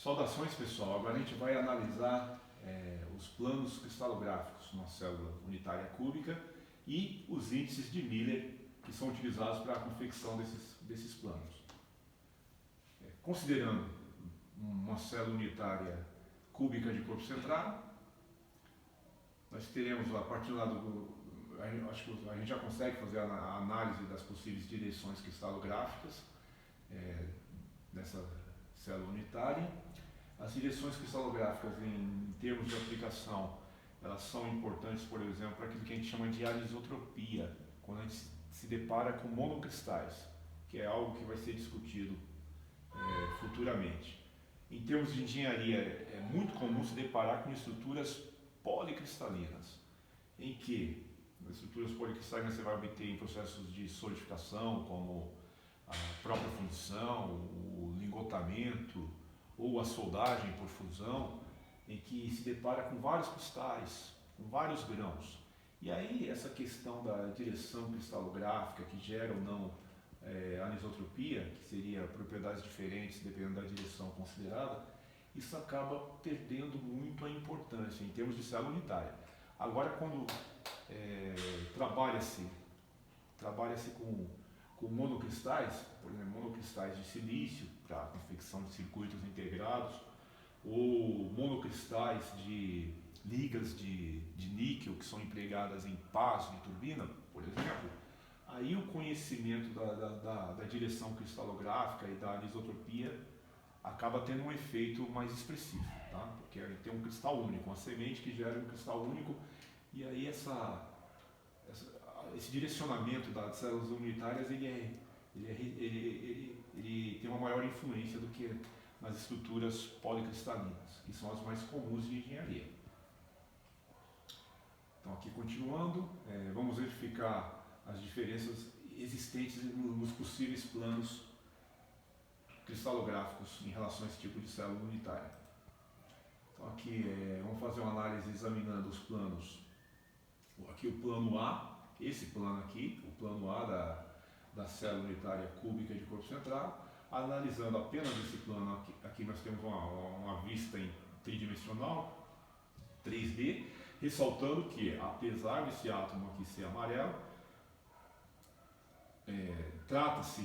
Saudações, pessoal. Agora a gente vai analisar os planos cristalográficos numa célula unitária cúbica e os índices de Miller que são utilizados para a confecção desses planos. Considerando uma célula unitária cúbica de corpo centrado, nós teremos, a partir lá acho que a gente já consegue fazer a análise das possíveis direções cristalográficas dessa célula unitária. As direções cristalográficas, em termos de aplicação, elas são importantes, por exemplo, para aquilo que a gente chama de anisotropia, quando a gente se depara com monocristais, que é algo que vai ser discutido futuramente. Em termos de engenharia, é muito comum se deparar com estruturas policristalinas, em que nas estruturas policristalinas você vai obter em processos de solidificação, como a própria fundição, o lingotamento, ou a soldagem por fusão, em que se depara com vários cristais, com vários grãos. E aí essa questão da direção cristalográfica, que gera ou não anisotropia, que seria propriedades diferentes dependendo da direção considerada, isso acaba perdendo muito a importância em termos de célula unitária. Agora, quando trabalha-se com monocristais, por exemplo, monocristais de silício para a confecção de circuitos integrados, ou monocristais de ligas de níquel que são empregadas em pás de turbina, por exemplo, aí o conhecimento da direção cristalográfica e da anisotropia acaba tendo um efeito mais expressivo, tá? Porque tem um cristal único, uma semente que gera um cristal único, e aí esse direcionamento das células unitárias ele tem uma maior influência do que nas estruturas policristalinas, que são as mais comuns de engenharia. Então, aqui continuando, vamos verificar as diferenças existentes nos possíveis planos cristalográficos em relação a esse tipo de célula unitária. Então, aqui vamos fazer uma análise examinando os planos. Aqui o plano A, esse plano aqui, o plano A da célula unitária cúbica de corpo central, analisando apenas esse plano aqui nós temos uma vista em tridimensional, 3D, ressaltando que, apesar desse átomo aqui ser amarelo, trata-se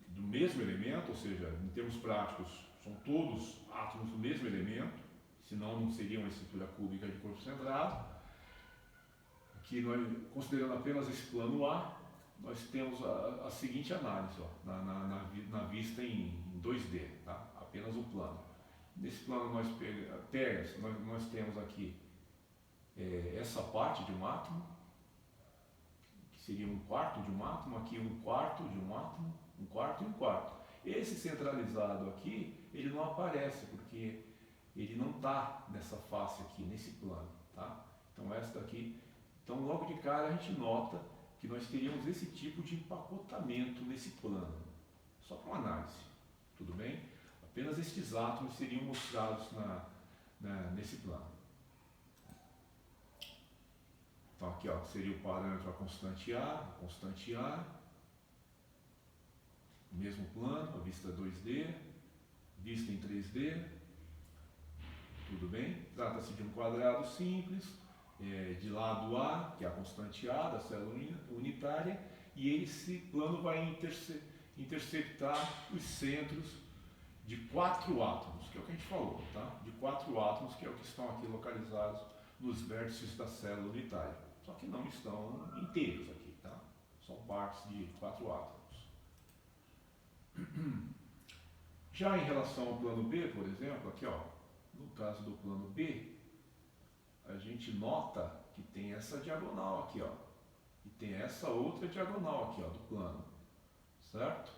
do mesmo elemento, ou seja, em termos práticos, são todos átomos do mesmo elemento, senão não seria uma estrutura cúbica de corpo centrado. Aqui, considerando apenas esse plano A, nós temos a seguinte análise, ó, na vista em 2D, tá? Apenas o plano. Nesse plano nós temos aqui essa parte de um átomo, que seria um quarto de um átomo, aqui um quarto de um átomo, um quarto e um quarto. Esse centralizado aqui, ele não aparece, porque ele não está nessa face aqui, nesse plano, tá? Então esta aqui, então logo de cara a gente nota que nós teríamos esse tipo de empacotamento nesse plano, só para uma análise, tudo bem? Apenas estes átomos seriam mostrados nesse plano. Então aqui ó, seria o parâmetro a constante A, mesmo plano, a vista 2D, vista em 3D, tudo bem? Trata-se de um quadrado simples, de lado A, que é a constante A da célula unitária, e esse plano vai interceptar os centros de 4 átomos, que é o que a gente falou, tá? De 4 átomos, que é o que estão aqui localizados nos vértices da célula unitária. Só que não estão inteiros aqui, tá? São partes de 4 átomos. Já em relação ao plano B, por exemplo, aqui ó, no caso do plano B, a gente nota que tem essa diagonal aqui, ó, e tem essa outra diagonal aqui, ó, do plano, certo?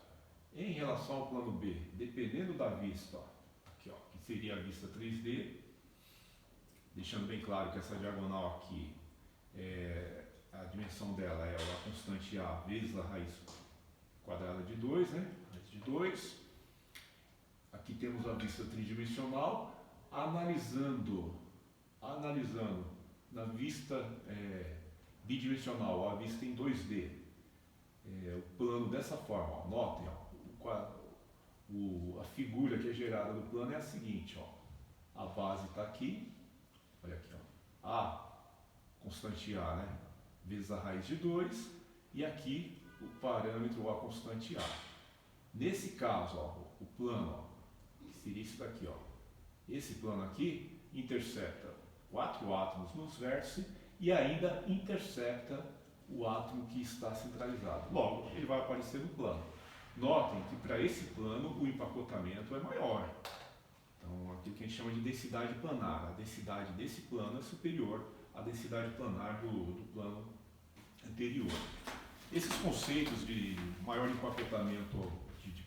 Em relação ao plano B, dependendo da vista, ó, aqui, ó, que seria a vista 3D, deixando bem claro que essa diagonal aqui, a dimensão dela é a constante A vezes a raiz quadrada de 2, né? Raiz de 2. Aqui temos a vista tridimensional, analisando na vista bidimensional, a vista em 2D, o plano dessa forma, ó, notem, ó, a figura que é gerada do plano é a seguinte, ó. A base está aqui, olha aqui, ó. A constante A, né? Vezes a raiz de 2, e aqui o parâmetro, a constante A. Nesse caso, ó, o plano, ó, que seria isso daqui, ó. Esse plano aqui intercepta 4 átomos nos vértices e ainda intercepta o átomo que está centralizado. Logo, ele vai aparecer no plano. Notem que para esse plano o empacotamento é maior. Então, aquilo que a gente chama de densidade planar. A densidade desse plano é superior à densidade planar do plano anterior. Esses conceitos de maior empacotamento de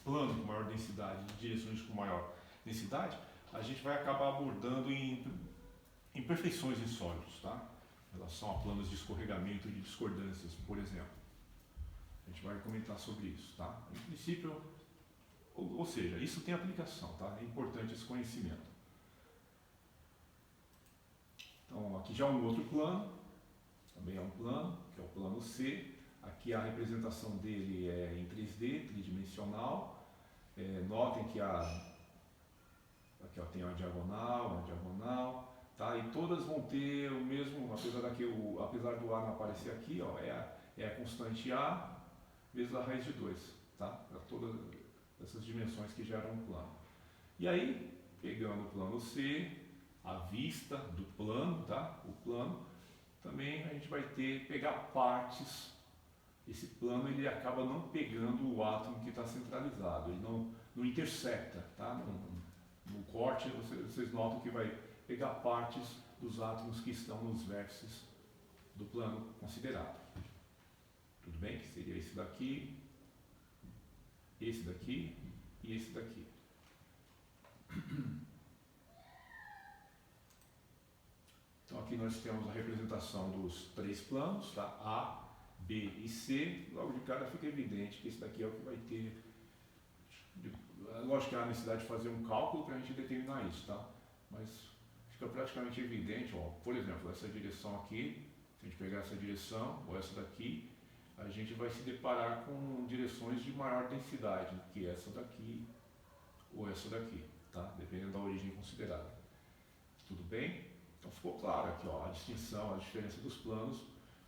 plano com maior densidade, de direções com maior densidade, a gente vai acabar abordando em imperfeições em sólidos, tá? Em relação a planos de escorregamento e de discordâncias, por exemplo. A gente vai comentar sobre isso, tá? Em princípio, ou seja, isso tem aplicação, tá? É importante esse conhecimento. Então, aqui já um outro plano, também é um plano, que é o plano C. Aqui a representação dele é em 3D, tridimensional. Notem que aqui ó, tem uma diagonal, tá? E todas vão ter o mesmo, apesar do A não aparecer aqui, ó, é a constante A vezes a raiz de 2, tá? Para todas essas dimensões que geram um plano. E aí, pegando o plano C, a vista do plano, tá? O plano, também a gente vai pegar partes. Esse plano ele acaba não pegando o átomo que está centralizado, ele não intercepta, tá? No corte vocês notam que vai pegar partes dos átomos que estão nos vértices do plano considerado. Tudo bem? Que seria esse daqui e esse daqui. Então aqui nós temos a representação dos 3 planos, tá? A, B e C. Logo de cara fica evidente que esse daqui é o que vai ter. Lógico que há necessidade de fazer um cálculo para a gente determinar isso, tá? Mas fica praticamente evidente, ó, por exemplo, essa direção aqui, se a gente pegar essa direção ou essa daqui, a gente vai se deparar com direções de maior densidade que essa daqui ou essa daqui, tá? Dependendo da origem considerada. Tudo bem? Então ficou claro aqui, ó, a distinção, a diferença dos planos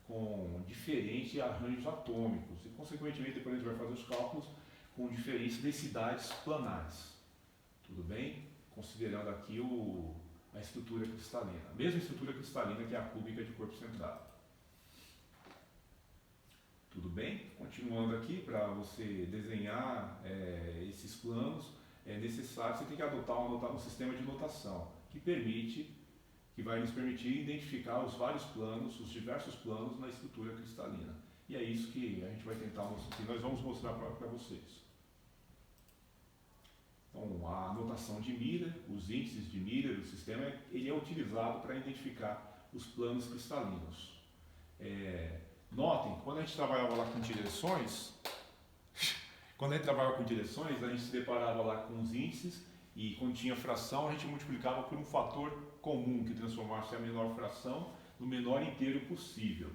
com diferentes arranjos atômicos e, consequentemente, depois a gente vai fazer os cálculos com diferentes densidades planares. Tudo bem? Considerando aqui a estrutura cristalina. A mesma estrutura cristalina que é a cúbica de corpo centrado. Tudo bem? Continuando aqui, para você desenhar esses planos, é necessário, você tem que adotar um sistema de notação que vai nos permitir identificar os vários planos, os diversos planos na estrutura cristalina. E é isso que a gente vai tentar, que nós vamos mostrar para vocês. Então, a notação de Miller, os índices de Miller, o sistema, ele é utilizado para identificar os planos cristalinos. Notem, quando a gente trabalhava lá com direções, a gente se deparava lá com os índices e quando tinha fração a gente multiplicava por um fator comum que transformasse a menor fração no menor inteiro possível.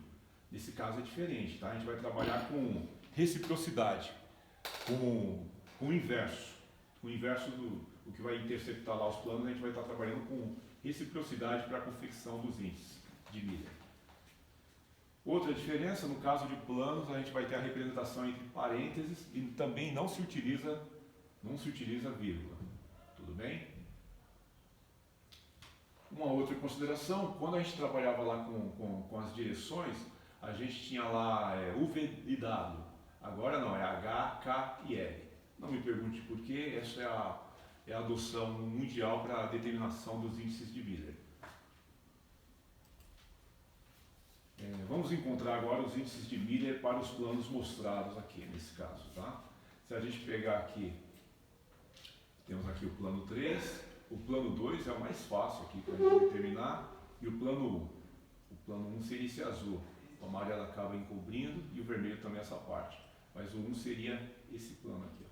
Nesse caso é diferente, tá? A gente vai trabalhar com reciprocidade, com o inverso. O inverso do que vai interceptar lá os planos, a gente vai estar trabalhando com reciprocidade para a confecção dos índices de Miller. Outra diferença, no caso de planos, a gente vai ter a representação entre parênteses e também não se utiliza vírgula. Tudo bem? Uma outra consideração, quando a gente trabalhava lá com as direções, a gente tinha lá U, V e W. Agora não, é H, K e L. Não me pergunte por quê, essa é a adoção mundial para a determinação dos índices de Miller. Vamos encontrar agora os índices de Miller para os planos mostrados aqui, nesse caso, tá? Se a gente pegar aqui, temos aqui o plano 3, o plano 2 é o mais fácil aqui para a gente determinar, e o plano 1. O plano 1 seria esse azul, o amarelo acaba encobrindo e o vermelho também essa parte. Mas o 1 seria esse plano aqui, ó.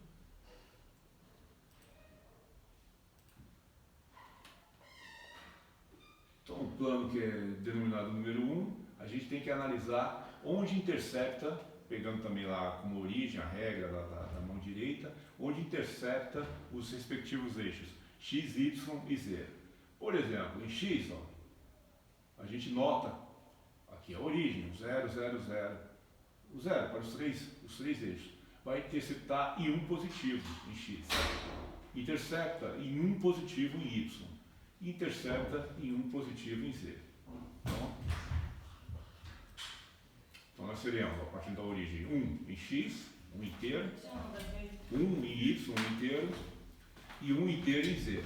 Então, o plano que é denominado número 1, a gente tem que analisar onde intercepta pegando também lá como origem a regra da mão direita, onde intercepta os respectivos eixos x, y e z. Por exemplo, em x, ó, a gente nota aqui a origem, o 0, 0, 0. O 0 para os três eixos vai interceptar em 1 positivo em x, intercepta em 1 positivo em y, intercepta em 1 positivo em z. Então nós teremos, a partir da origem, 1 em x, 1 inteiro, 1 em y, 1 inteiro, e 1 inteiro em z.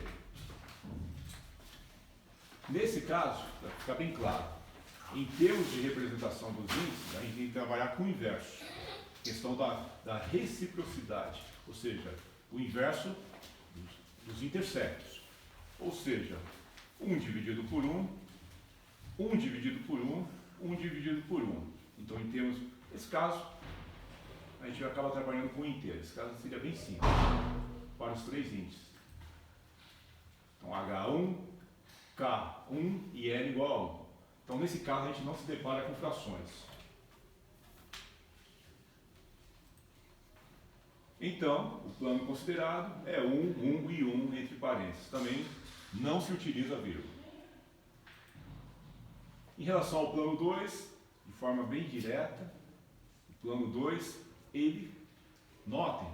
Nesse caso, para ficar bem claro, em termos de representação dos índices, a gente tem que trabalhar com o inverso. Questão da reciprocidade, ou seja, o inverso dos interceptos. Ou seja, 1 dividido por 1, 1 dividido por 1, 1 dividido por 1. Então, em termos, nesse caso, a gente acaba trabalhando com o inteiro. Esse caso seria bem simples, para os três índices. Então, H1, K1 e L igual a 1. Então, nesse caso, a gente não se depara com frações. Então, o plano considerado é 1, 1 e 1 entre parênteses. Também não se utiliza vírgula. Em relação ao plano 2, de forma bem direta, o plano 2, notem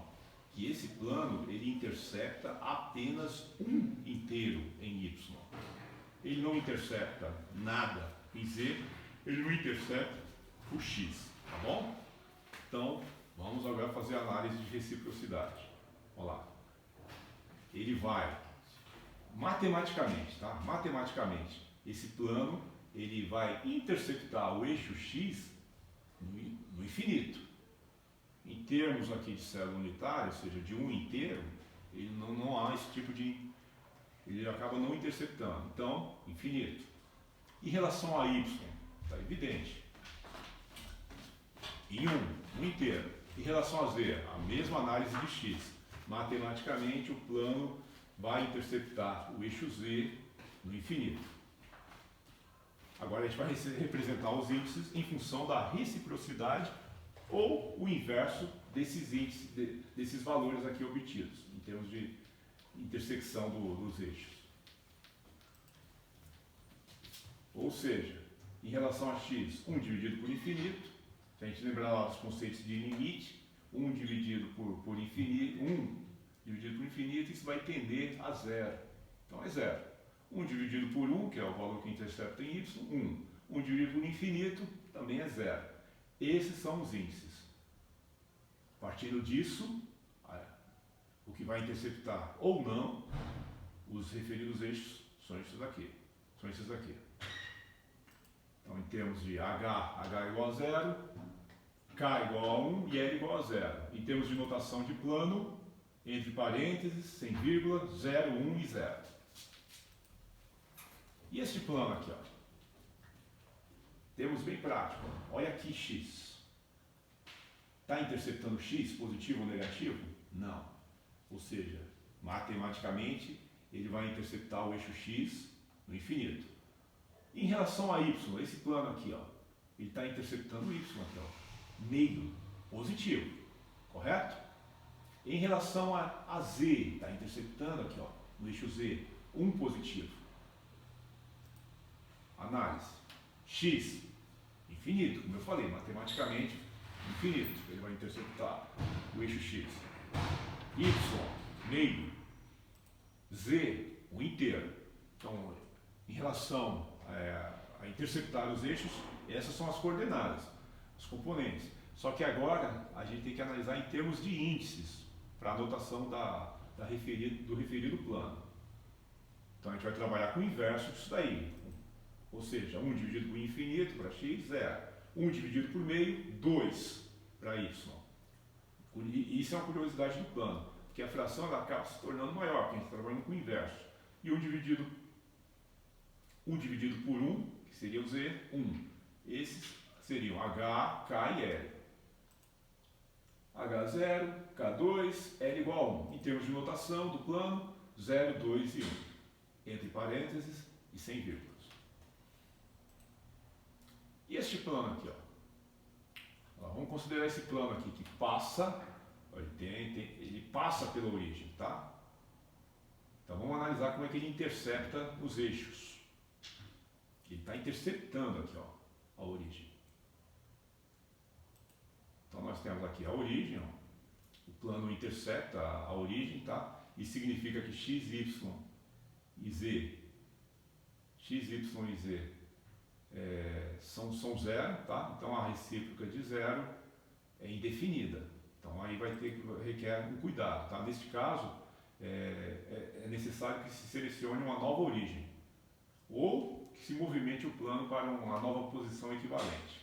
que esse plano, ele intercepta apenas um inteiro em y. Ele não intercepta nada em z, ele não intercepta o x, tá bom? Então, vamos agora fazer a análise de reciprocidade. Olha lá. Ele vai, matematicamente, tá? Matematicamente, esse plano, ele vai interceptar o eixo x no infinito. Em termos aqui de célula unitária, ou seja, de um inteiro, ele não há esse tipo de... ele acaba não interceptando. Então, infinito. Em relação a y, está evidente. Em um inteiro. Em relação a z, a mesma análise de x. Matematicamente, o plano vai interceptar o eixo z no infinito. Agora a gente vai representar os índices em função da reciprocidade ou o inverso desses índices, desses valores aqui obtidos, em termos de intersecção dos eixos. Ou seja, em relação a x, 1 dividido por infinito, se a gente lembrar lá dos conceitos de limite, 1 dividido por infinito, 1 dividido por infinito, isso vai tender a zero. Então é zero. 1 dividido por 1, que é o valor que intercepta em y, 1. 1 dividido por infinito também é zero. Esses são os índices. Partindo disso, o que vai interceptar ou não os referidos eixos são esses aqui. Então, em termos de H igual a 0, K igual a 1 e L igual a 0. Em termos de notação de plano, entre parênteses, sem vírgula, 0, 1 e 0. E este plano aqui, ó? Temos bem prático. Olha aqui x. Está interceptando x, positivo ou negativo? Não. Ou seja, matematicamente, ele vai interceptar o eixo x no infinito. Em relação a y, esse plano aqui, ó, ele está interceptando o y aqui, ó, meio, positivo, correto? Em relação a z, está interceptando aqui, ó, no eixo z, 1 positivo. Análise. X, infinito, como eu falei, matematicamente, infinito. Ele vai interceptar o eixo x. Y, meio. Z, o inteiro. Então, em relação a interceptar os eixos, essas são as coordenadas, os componentes. Só que agora a gente tem que analisar em termos de índices para a anotação do referido plano. Então a gente vai trabalhar com o inverso disso daí. Ou seja, 1 dividido por infinito para x, 0. 1 dividido por meio, 2 para y. E isso é uma curiosidade do plano, porque a fração ela acaba se tornando maior, porque a gente está trabalhando com o inverso. E 1 dividido por 1, que seria o z, 1. Esses seriam H, K e L. H0, K2, L igual a 1. Em termos de notação do plano, 0, 2 e 1. Entre parênteses e sem vírgulas. E este plano aqui, ó. Tá, vamos considerar esse plano aqui que passa, ele passa pela origem, tá? Então vamos analisar como é que ele intercepta os eixos. Ele está interceptando aqui, ó, a origem. Então nós temos aqui a origem, ó, o plano intercepta a origem, tá? Isso significa que x, y e z, são zero, tá? Então a recíproca de zero é indefinida. Então aí requer um cuidado, tá? Neste caso, é necessário que se selecione uma nova origem ou que se movimente o plano para uma nova posição equivalente,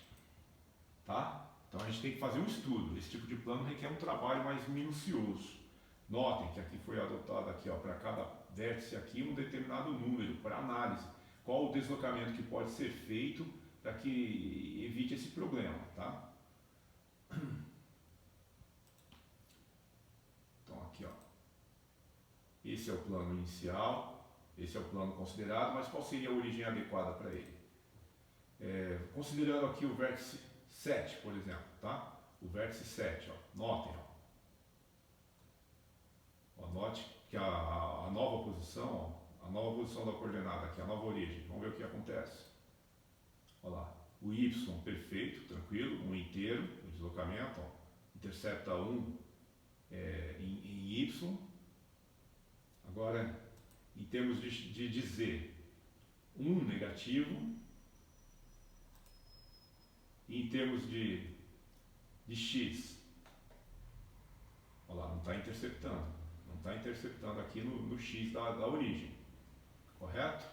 tá? Então a gente tem que fazer um estudo. Esse tipo de plano requer um trabalho mais minucioso. Notem que aqui foi adotado aqui, ó, para cada vértice aqui um determinado número para análise. Qual o deslocamento que pode ser feito para que evite esse problema, tá? Então aqui, ó, esse é o plano inicial, esse é o plano considerado, mas qual seria a origem adequada para ele? Considerando aqui o vértice 7, por exemplo, tá? O vértice 7, ó, notem, ó. Note que a nova posição, ó, a nova posição da coordenada aqui, a nova origem, vamos ver o que acontece. Olha lá, o y perfeito, tranquilo, um inteiro, o deslocamento, ó, intercepta 1 em y. Agora, em termos de z, 1 negativo. E em termos de x, olha lá, não está interceptando. Não está interceptando aqui no x da origem. Correto?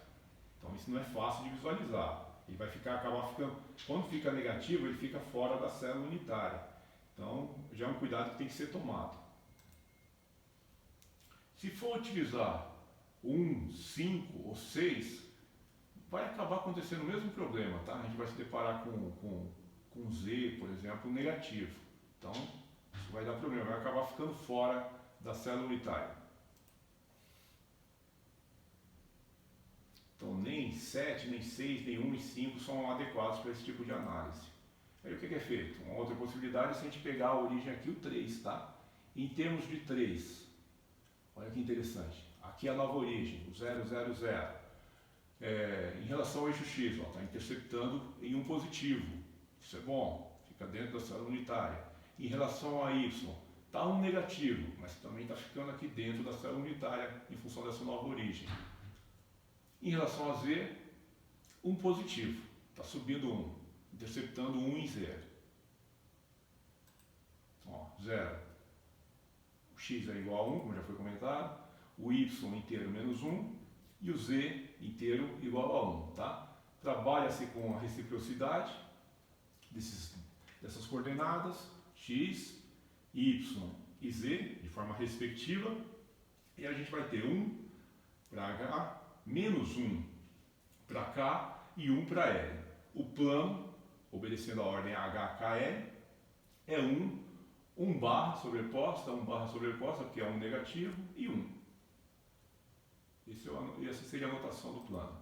Então isso não é fácil de visualizar. Ele vai acabar ficando, quando fica negativo, ele fica fora da célula unitária. Então já é um cuidado que tem que ser tomado. Se for utilizar 1, 5 ou 6, vai acabar acontecendo o mesmo problema, tá? A gente vai se deparar com z, por exemplo, negativo. Então isso vai dar problema, vai acabar ficando fora da célula unitária. Então nem 7, nem 6, nem 1 e 5 são adequados para esse tipo de análise. Aí o que é feito? Uma outra possibilidade é se a gente pegar a origem aqui, o 3, tá? Em termos de 3, olha que interessante. Aqui é a nova origem, o 0, 0, 0. Em relação ao eixo x, está interceptando em um positivo. Isso é bom, fica dentro da célula unitária. Em relação a y, está um negativo, mas também está ficando aqui dentro da célula unitária em função dessa nova origem. Em relação a z, um positivo, está subindo 1, interceptando 1 em 0. Então, ó, 0. O x é igual a 1, como já foi comentado, o y inteiro menos 1 e o z inteiro igual a 1. Tá? Trabalha-se com a reciprocidade dessas coordenadas, x, y e z, de forma respectiva, e a gente vai ter 1 para h, menos 1 para K e 1 para L. O plano, obedecendo a ordem HKL, é 1 barra sobreposta, porque é um negativo, e 1. Essa seria a notação do plano.